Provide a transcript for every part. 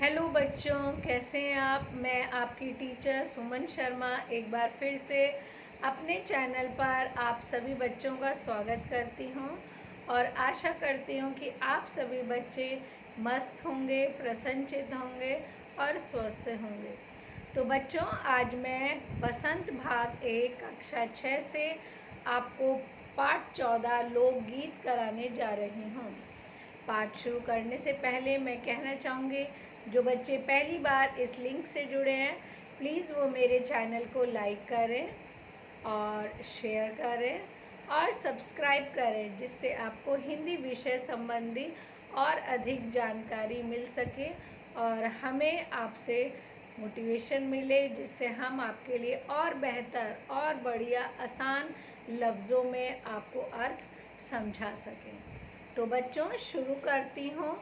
Hello बच्चों, कैसे हैं आप। मैं आपकी टीचर सुमन शर्मा एक बार फिर से अपने चैनल पर आप सभी बच्चों का स्वागत करती हूं और आशा करती हूं कि आप सभी बच्चे मस्त होंगे, प्रसन्नचित्त होंगे और स्वस्थ होंगे। तो बच्चों, आज मैं बसंत भाग 1 कक्षा 6 से आपको पाठ 14 लोकगीत कराने जा रही हूँ। पाठ शुरू करने से पहले मैं कहना चाहूँगी, जो बच्चे पहली बार इस लिंक से जुड़े हैं, प्लीज़ वो मेरे चैनल को लाइक करें और शेयर करें और सब्सक्राइब करें, जिससे आपको हिंदी विषय संबंधी और अधिक जानकारी मिल सके और हमें आपसे मोटिवेशन मिले, जिससे हम आपके लिए और बेहतर और बढ़िया आसान लफ्ज़ों में आपको अर्थ समझा सकें। तो बच्चों, शुरू करती हूँ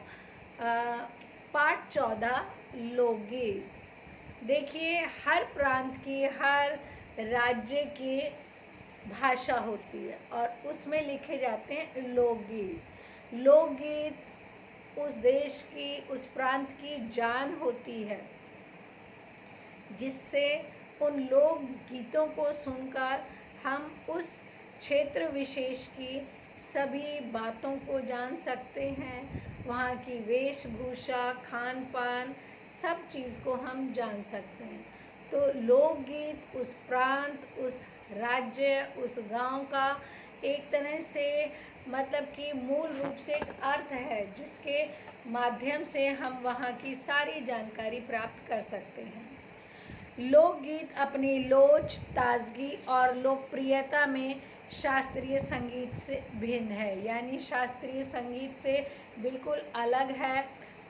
पाठ 14 लोकगीत। देखिए, हर प्रांत की, हर राज्य की भाषा होती है और उसमें लिखे जाते हैं लोकगीत। लोकगीत उस देश की, उस प्रांत की जान होती है, जिससे उन लोक गीतों को सुनकर हम उस क्षेत्र विशेष की सभी बातों को जान सकते हैं। वहाँ की वेशभूषा, खान पान, सब चीज़ को हम जान सकते हैं। तो लोकगीत उस प्रांत, उस राज्य, उस गांव का एक तरह से मतलब कि मूल रूप से एक अर्थ है, जिसके माध्यम से हम वहाँ की सारी जानकारी प्राप्त कर सकते हैं। लोकगीत अपनी लोच, ताजगी और लोकप्रियता में शास्त्रीय संगीत से भिन्न है, यानी शास्त्रीय संगीत से बिल्कुल अलग है,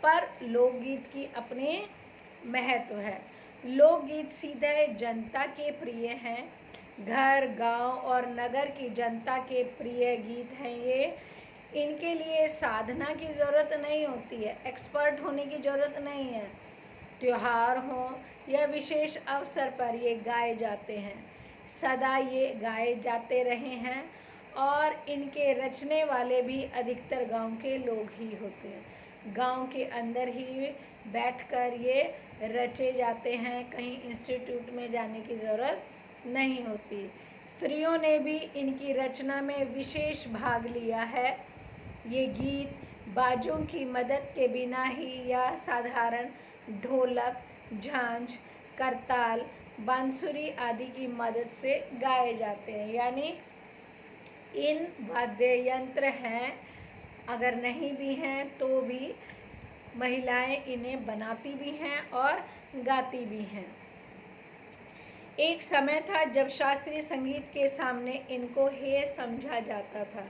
पर लोकगीत की अपने महत्व है। लोकगीत सीधे जनता के प्रिय हैं, घर, गांव और नगर की जनता के प्रिय गीत हैं ये। इनके लिए साधना की ज़रूरत नहीं होती है, एक्सपर्ट होने की ज़रूरत नहीं है। त्योहार हो या विशेष अवसर पर ये गाए जाते हैं, सदा ये गाए जाते रहे हैं और इनके रचने वाले भी अधिकतर गांव के लोग ही होते हैं। गांव के अंदर ही बैठकर ये रचे जाते हैं, कहीं इंस्टीट्यूट में जाने की ज़रूरत नहीं होती। स्त्रियों ने भी इनकी रचना में विशेष भाग लिया है। ये गीत बाजों की मदद के बिना ही या साधारण ढोलक, झांझ, करताल, बांसुरी आदि की मदद से गाए जाते हैं। यानी इन वाद्य यंत्र हैं, अगर नहीं भी हैं तो भी महिलाएं इन्हें बनाती भी हैं और गाती भी हैं। एक समय था जब शास्त्रीय संगीत के सामने इनको हेय समझा जाता था,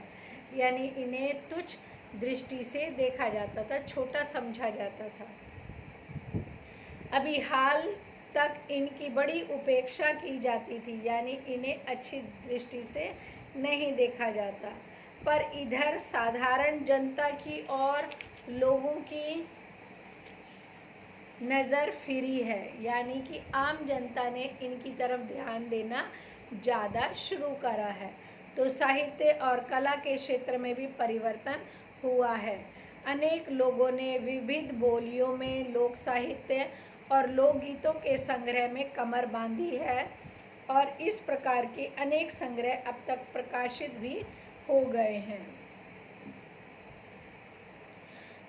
यानी इन्हें तुच्छ दृष्टि से देखा जाता था, छोटा समझा जाता था। अभी हाल तक इनकी बड़ी उपेक्षा की जाती थी, यानी इन्हें अच्छी दृष्टि से नहीं देखा जाता। पर इधर साधारण जनता की और लोगों की नज़र फिरी है, यानी कि आम जनता ने इनकी तरफ ध्यान देना ज़्यादा शुरू करा है। तो साहित्य और कला के क्षेत्र में भी परिवर्तन हुआ है। अनेक लोगों ने विविध बोलियों में लोक साहित्य और लोकगीतों के संग्रह में कमर बांधी है और इस प्रकार के अनेक संग्रह अब तक प्रकाशित भी हो गए हैं।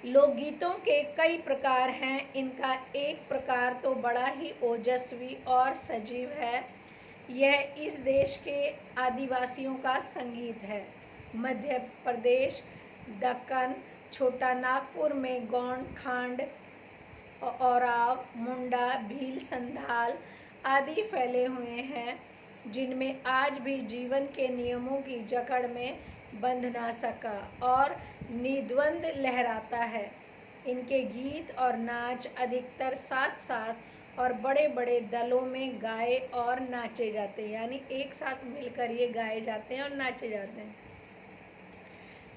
लोकगीतों के कई प्रकार हैं। इनका एक प्रकार तो बड़ा ही ओजस्वी और सजीव है। यह इस देश के आदिवासियों का संगीत है। मध्य प्रदेश, दक्कन, छोटा नागपुर में गौंड, खांड, औराव, मुंडा, भील, संथाल आदि फैले हुए हैं, जिनमें आज भी जीवन के नियमों की जकड़ में बंध ना सका और निद्वंद लहराता है। इनके गीत और नाच अधिकतर साथ साथ और बड़े बड़े दलों में गाए और नाचे जाते हैं, यानी एक साथ मिलकर ये गाए जाते हैं और नाचे जाते हैं।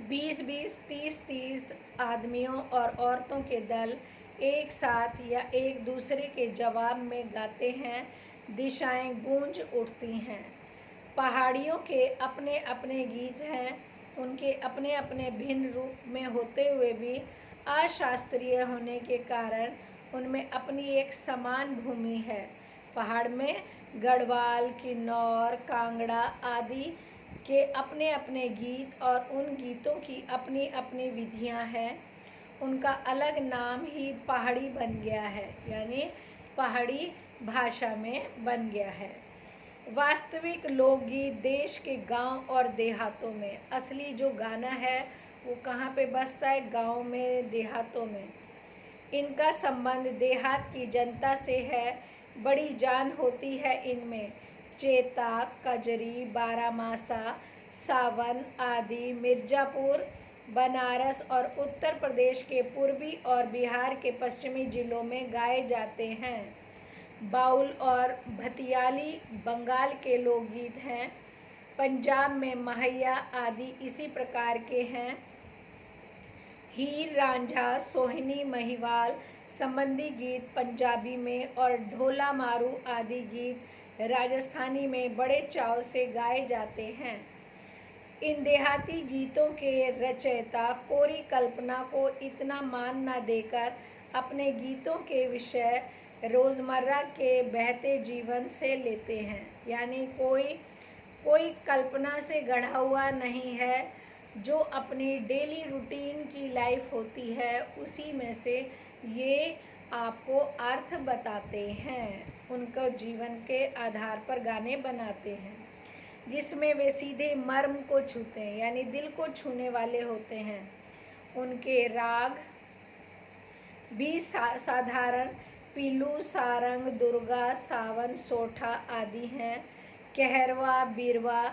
20-20, 30-30 आदमियों और औरतों के दल एक साथ या एक दूसरे के जवाब में गाते हैं। दिशाएं गूंज उठती हैं। पहाड़ियों के अपने अपने गीत हैं, उनके अपने अपने भिन्न रूप में होते हुए भी अशास्त्रीय होने के कारण उनमें अपनी एक समान भूमि है। पहाड़ में गढ़वाल, किन्नौर, कांगड़ा आदि के अपने अपने गीत और उन गीतों की अपनी अपनी विधियां हैं। उनका अलग नाम ही पहाड़ी बन गया है, यानी पहाड़ी भाषा में बन गया है। वास्तविक लोकगीत देश के गांव और देहातों में, असली जो गाना है वो कहाँ पे बसता है? गांव में, देहातों में। इनका संबंध देहात की जनता से है। बड़ी जान होती है इनमें। चेता, कजरी, बारामासा, सावन आदि मिर्ज़ापुर, बनारस और उत्तर प्रदेश के पूर्वी और बिहार के पश्चिमी जिलों में गाए जाते हैं। बाउल और भतियाली बंगाल के लोकगीत हैं। पंजाब में महैया आदि इसी प्रकार के हैं। हीर रांझा, सोहिनी, महिवाल संबंधी गीत पंजाबी में और ढोला मारू आदि गीत राजस्थानी में बड़े चाव से गाए जाते हैं। इन देहाती गीतों के रचयिता कोरी कल्पना को इतना मान न देकर अपने गीतों के विषय रोज़मर्रा के बहते जीवन से लेते हैं, यानी कोई कल्पना से गढ़ा हुआ नहीं है। जो अपनी डेली रूटीन की लाइफ होती है उसी में से ये आपको अर्थ बताते हैं। उनका जीवन के आधार पर गाने बनाते हैं जिसमें वे सीधे मर्म को छूते हैं, यानी दिल को छूने वाले होते हैं। उनके राग भी साधारण पीलू, सारंग, दुर्गा, सावन, सोठा आदि हैं। कहरवा, बीरवा,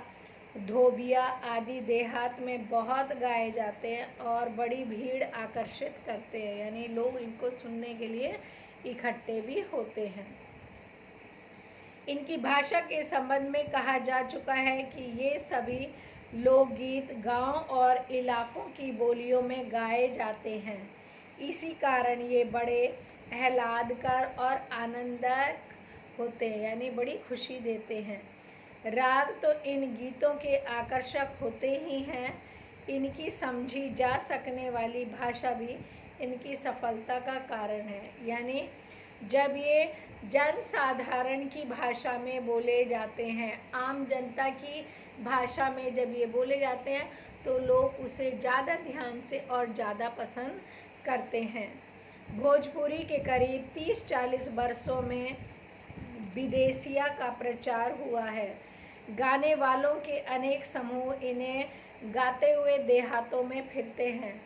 धोबिया आदि देहात में बहुत गाए जाते हैं और बड़ी भीड़ आकर्षित करते हैं, यानी लोग इनको सुनने के लिए इकट्ठे भी होते हैं। इनकी भाषा के संबंध में कहा जा चुका है कि ये सभी लोकगीत गांव और इलाकों की बोलियों में गाए जाते हैं। इसी कारण ये बड़े आह्लादकर और आनंदक होते हैं, यानी बड़ी खुशी देते हैं। राग तो इन गीतों के आकर्षक होते ही हैं। इनकी समझी जा सकने वाली भाषा भी इनकी सफलता का कारण है, यानी जब ये जनसाधारण की भाषा में बोले जाते हैं, आम जनता की भाषा में जब ये बोले जाते हैं तो लोग उसे ज़्यादा ध्यान से और ज़्यादा पसंद करते हैं। भोजपुरी के करीब 30-40 वर्षों में विदेशिया का प्रचार हुआ है। गाने वालों के अनेक समूह इन्हें गाते हुए देहातों में फिरते हैं।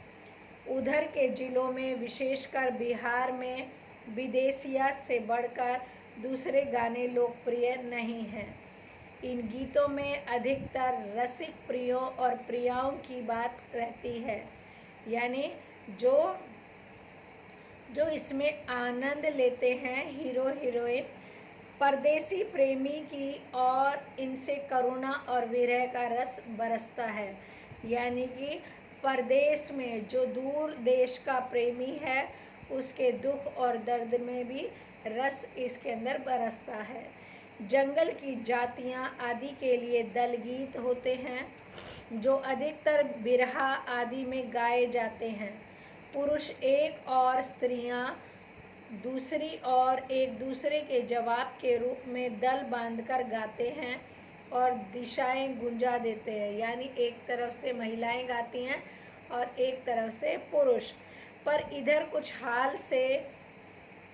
उधर के जिलों में, विशेषकर बिहार में, विदेशिया से बढ़कर दूसरे गाने लोकप्रिय नहीं हैं। इन गीतों में अधिकतर रसिक प्रियों और प्रियाओं की बात रहती है, यानी जो इसमें आनंद लेते हैं हीरो हीरोइन, परदेसी प्रेमी की, और इनसे करुणा और विरह का रस बरसता है, यानी कि परदेश में जो दूर देश का प्रेमी है उसके दुख और दर्द में भी रस इसके अंदर बरसता है। जंगल की जातियां आदि के लिए दल गीत होते हैं जो अधिकतर बिरहा आदि में गाए जाते हैं। पुरुष एक और स्त्रियां दूसरी और एक दूसरे के जवाब के रूप में दल बांधकर गाते हैं और दिशाएं गुंजा देते हैं, यानी एक तरफ से महिलाएं गाती हैं और एक तरफ से पुरुष। पर इधर कुछ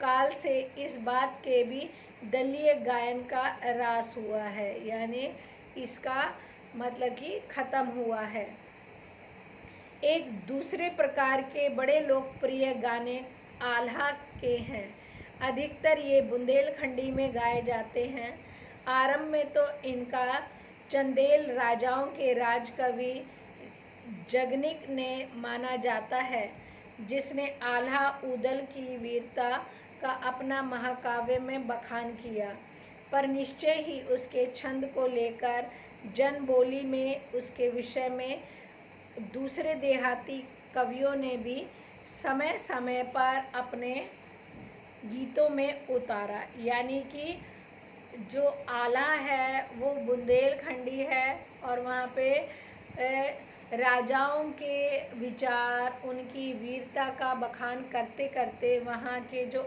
काल से इस बात के भी दलीय गायन का ह्रास हुआ है, यानी इसका मतलब कि ख़त्म हुआ है। एक दूसरे प्रकार के बड़े लोकप्रिय गाने आल्हा के हैं। अधिकतर ये बुंदेलखंडी में गाए जाते हैं। आरंभ में तो इनका चंदेल राजाओं के राजकवि जगनिक ने माना जाता है, जिसने आल्हा उदल की वीरता का अपना महाकाव्य में बखान किया। पर निश्चय ही उसके छंद को लेकर जनबोली में उसके विषय में दूसरे देहाती कवियों ने भी समय समय पर अपने गीतों में उतारा, यानी कि जो आला है वो बुंदेलखंडी है और वहाँ पे राजाओं के विचार, उनकी वीरता का बखान करते करते वहाँ के जो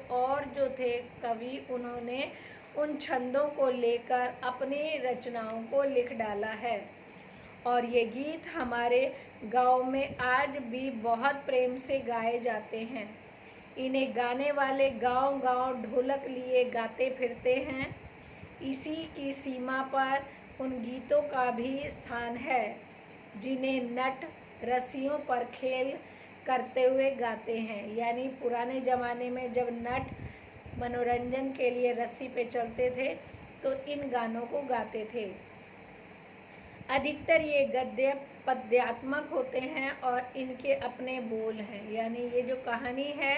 थे कवि, उन्होंने उन छंदों को लेकर अपनी रचनाओं को लिख डाला है। और ये गीत हमारे गांव में आज भी बहुत प्रेम से गाए जाते हैं। इन्हें गाने वाले गांव गांव ढोलक लिए गाते फिरते हैं। इसी की सीमा पर उन गीतों का भी स्थान है जिन्हें नट रस्सियों पर खेल करते हुए गाते हैं। यानी पुराने ज़माने में जब नट मनोरंजन के लिए रस्सी पे चलते थे तो इन गानों को गाते थे। अधिकतर ये गद्य पद्यात्मक होते हैं और इनके अपने बोल हैं। यानी ये जो कहानी है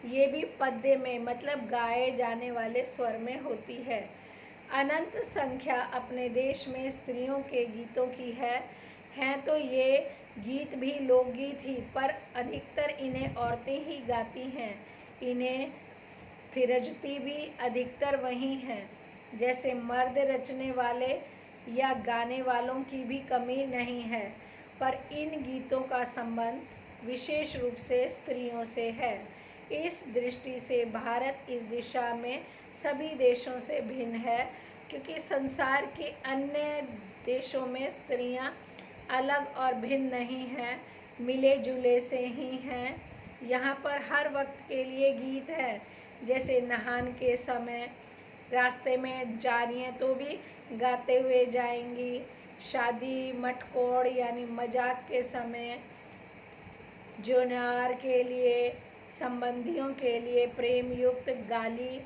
ये भी पद्य में मतलब गाए जाने वाले स्वर में होती है। अनंत संख्या अपने देश में स्त्रियों के गीतों की हैं तो ये गीत भी लोकगीत ही, पर अधिकतर इन्हें औरतें ही गाती हैं। इन्हें स्थिरजती भी अधिकतर वही हैं। जैसे मर्द रचने वाले या गाने वालों की भी कमी नहीं है, पर इन गीतों का संबंध विशेष रूप से स्त्रियों से है। इस दृष्टि से भारत इस दिशा में सभी देशों से भिन्न है, क्योंकि संसार के अन्य देशों में स्त्रियां अलग और भिन्न नहीं हैं, मिले जुले से ही हैं। यहाँ पर हर वक्त के लिए गीत है। जैसे नहान के समय रास्ते में जा रही हैं तो भी गाते हुए जाएंगी। शादी मटकोड़ यानी मजाक के समय, जोनार के लिए, संबंधियों के लिए प्रेम युक्त गाली,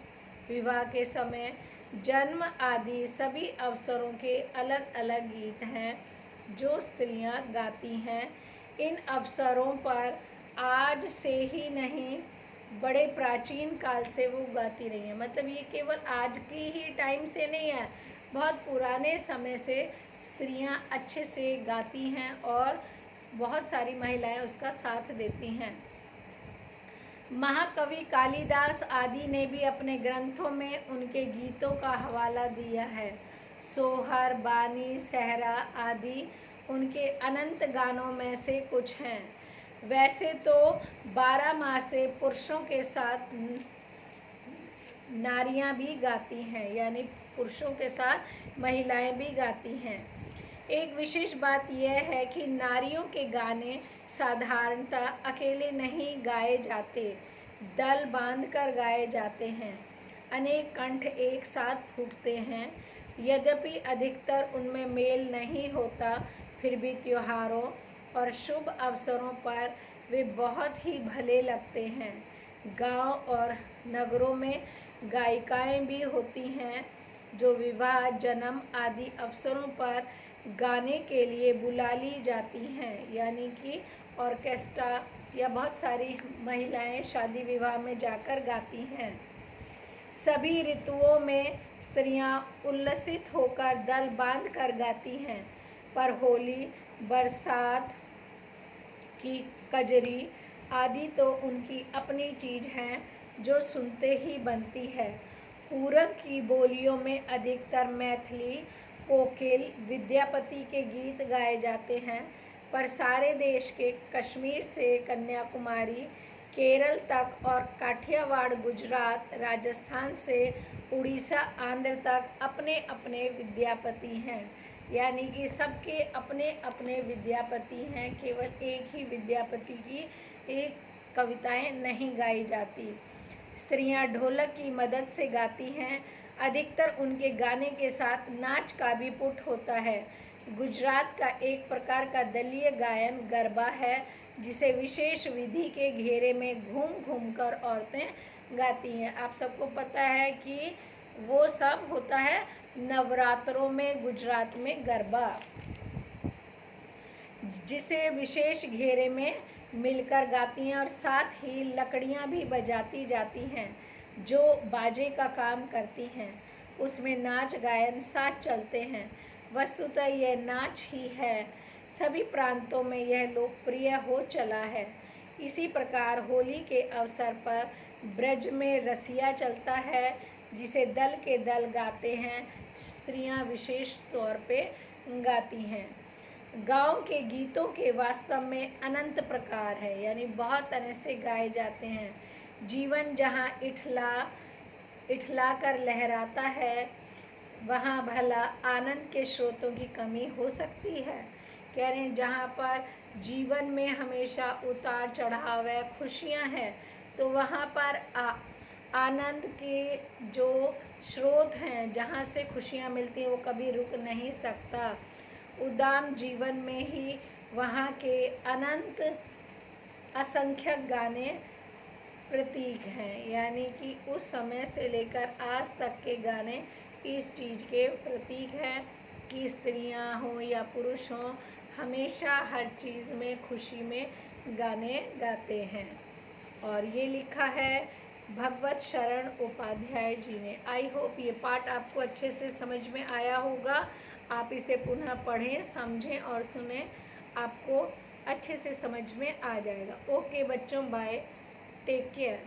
विवाह के समय, जन्म आदि सभी अवसरों के अलग अलग गीत हैं जो स्त्रियां गाती हैं। इन अवसरों पर आज से ही नहीं, बड़े प्राचीन काल से वो गाती रही हैं। मतलब ये केवल आज की ही टाइम से नहीं है, बहुत पुराने समय से स्त्रियां अच्छे से गाती हैं और बहुत सारी महिलाएं उसका साथ देती हैं। महाकवि कालिदास आदि ने भी अपने ग्रंथों में उनके गीतों का हवाला दिया है। सोहर, बानी, सहरा आदि उनके अनंत गानों में से कुछ हैं। वैसे तो 12 माह से पुरुषों के साथ नारियां भी गाती हैं, यानी पुरुषों के साथ महिलाएं भी गाती हैं। एक विशेष बात यह है कि नारियों के गाने साधारणतः अकेले नहीं गाए जाते, दल बांधकर गाए जाते हैं। अनेक कंठ एक साथ फूटते हैं। यद्यपि अधिकतर उनमें मेल नहीं होता, फिर भी त्योहारों और शुभ अवसरों पर वे बहुत ही भले लगते हैं। गांव और नगरों में गायिकाएं भी होती हैं जो विवाह, जन्म आदि अवसरों पर गाने के लिए बुला ली जाती हैं। यानी कि ऑर्केस्ट्रा या बहुत सारी महिलाएं शादी विवाह में जाकर गाती हैं। सभी ऋतुओं में स्त्रियां उल्लसित होकर दल बांध कर गाती हैं, पर होली, बरसात की कजरी आदि तो उनकी अपनी चीज़ हैं जो सुनते ही बनती है। पूरब की बोलियों में अधिकतर मैथिली, कोकिल, विद्यापति के गीत गाए जाते हैं, पर सारे देश के कश्मीर से कन्याकुमारी, केरल तक और काठियावाड़, गुजरात, राजस्थान से उड़ीसा, आंध्र तक अपने अपने विद्यापति हैं। यानी कि सबके अपने अपने विद्यापति हैं, केवल एक ही विद्यापति की एक कविताएं नहीं गाई जाती। स्त्रियां ढोलक की मदद से गाती हैं। अधिकतर उनके गाने के साथ नाच का भी पुट होता है। गुजरात का एक प्रकार का दलीय गायन गरबा है, जिसे विशेष विधि के घेरे में घूम घूम कर औरतें गाती हैं। आप सबको पता है कि वो सब होता है नवरात्रों में गुजरात में गरबा, जिसे विशेष घेरे में मिलकर गाती हैं और साथ ही लकड़ियाँ भी बजाती जाती हैं जो बाजे का काम करती हैं। उसमें नाच गायन साथ चलते हैं। वस्तुतः यह नाच ही है। सभी प्रांतों में यह लोकप्रिय हो चला है। इसी प्रकार होली के अवसर पर ब्रज में रसिया चलता है, जिसे दल के दल गाते हैं। स्त्रियां विशेष तौर पे गाती हैं। गाँव के गीतों के वास्तव में अनंत प्रकार है, यानी बहुत तरह से गाए जाते हैं। जीवन जहाँ इठला कर लहराता है, वहाँ भला आनंद के स्रोतों की कमी हो सकती है। कह रहे हैं जहाँ पर जीवन में हमेशा उतार चढ़ाव है, खुशियाँ हैं, तो वहाँ पर आनंद के जो स्रोत हैं, जहाँ से खुशियाँ मिलती हैं, वो कभी रुक नहीं सकता। उदाम जीवन में ही वहाँ के अनंत असंख्यक गाने प्रतीक हैं, यानी कि उस समय से लेकर आज तक के गाने इस चीज़ के प्रतीक हैं कि स्त्रियां हों या पुरुष हों, हमेशा हर चीज़ में खुशी में गाने गाते हैं। और ये लिखा है भगवत शरण उपाध्याय जी ने। आई होप ये पाठ आपको अच्छे से समझ में आया होगा। आप इसे पुनः पढ़ें, समझें और सुनें, आपको अच्छे से समझ में आ जाएगा। ओके बच्चों, बाय, टेक केयर।